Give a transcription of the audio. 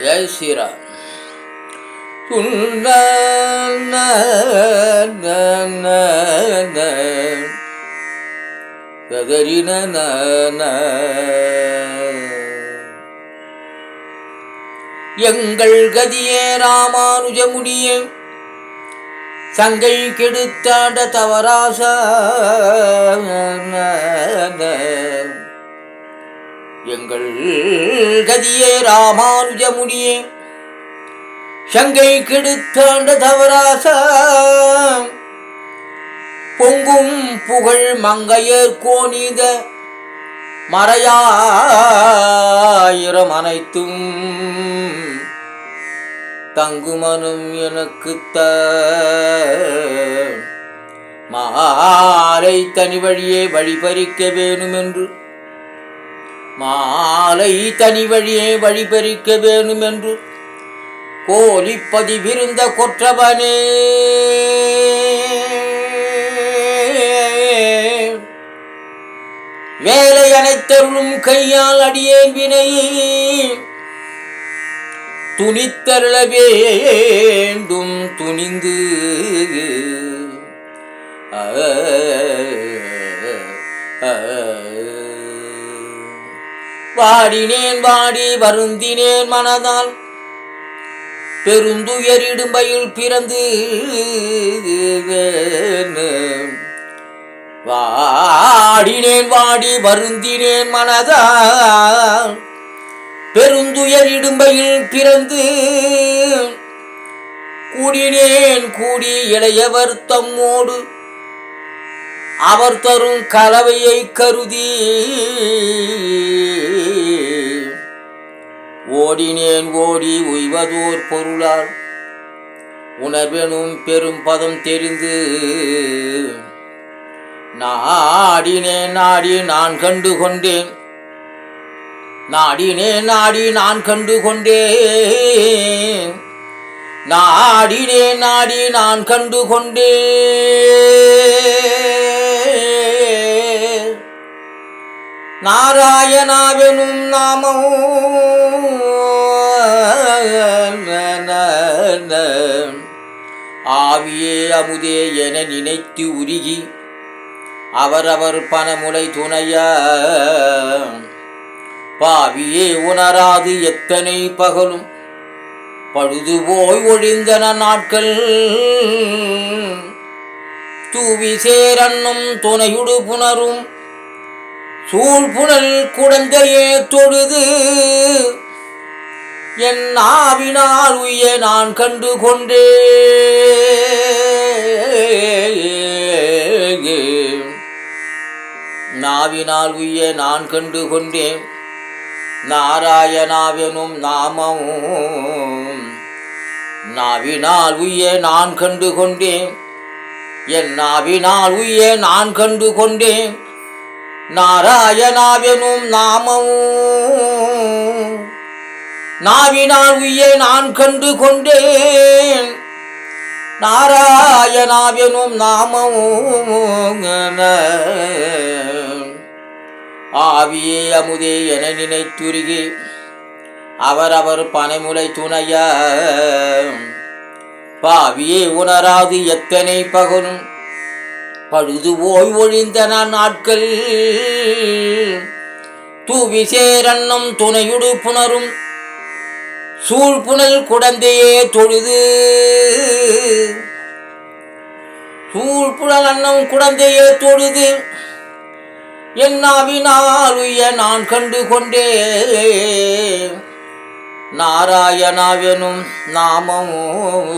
ஜெய் ஸ்ரீராம். எங்கள் கதியே ராமானுஜமுடியே சங்கை கெடுத்தாண்ட தவராச எங்கள் கதியே ராமானுஜமுடியே சங்கை கெடுத்தாண்ட தவராச பொங்கும் புகழ் மங்கையர் கோணித மறையாயிரம் அனைத்தும் தங்குமனும் எனக்கு மாலை தனி வழியே வழிபறிக்க வேணுமென்று மாலை தனி வழியே வழிபறிக்க வேணுமென்று கோலிப்பதி விருந்த கொற்றவனே வேலை அனைத்தருளும் கையால் அடியேன் வினையை துணித்தருள வேண்டும் துணிந்து வாடினேன் வாடி வருந்தினேன் மனதால் பெருந்துயரிடும்பையில் பிறந்து வாடினேன் வாடி வருந்தினேன் மனதால் பெருந்துயரிடும்பையில் பிறந்து கூடினேன் கூடி இளையவர் தம்மோடு அவர் தரும் கலவையை கருதி ஓடினேன் ஓடி உய்வதோர் பொருளால் உணர்வெனும் பெரும் பதம் தெரிந்து நாடினேன் நாடி நான் கண்டு கொண்டேன் நாடினேன் நாடி நான் கண்டு கொண்டேன் நாடினேன் நாடி நான் கண்டு கொண்டேன் நாராயணாவெனும் நாமம் ஆவியே அமுதே என நினைத்து உருகி அவரவர் பணமுலை துணைய பாவியே உணராது எத்தனை பகலும் பழுது போய் ஒழிந்தன நாட்கள் தூவி சேரன்னும் துணையுடு புணரும் சூழ்புணல் குடந்தையே தொழுது என் நாவினால் உய்ய நான் கண்டு கொண்டே நாவினால் உய்ய நான் கண்டு கொண்டேன் நாராயணாவெனும் நாமமும் நாவினால் உய்ய நான் கண்டு கொண்டேன் என் நாவினால் உய்ய நான் கண்டு கொண்டேன் நாராயணாவெனும் நாமமும் நாவினால் உய்ய நான் கண்டு கொண்டேன் நாராயணாவெனும் நாமமும் ஆவியே அமுதே என நினைத்துருகி அவரவர் பனைமுலை துணைய பாவியே உணராது எத்தனை பகலும் பழுது போய் ஒழிந்தன நாட்கள் தூவி சேரன்னும் துணையுடு புணரும் சூழ்புணல் குடந்தையே தொழுது சூழ்புணல் அன்னம் குடந்தையே தொழுது என் நாவினால் உய்ய நான் கண்டு கொண்டே நாராயணாவெனும் நாமமும்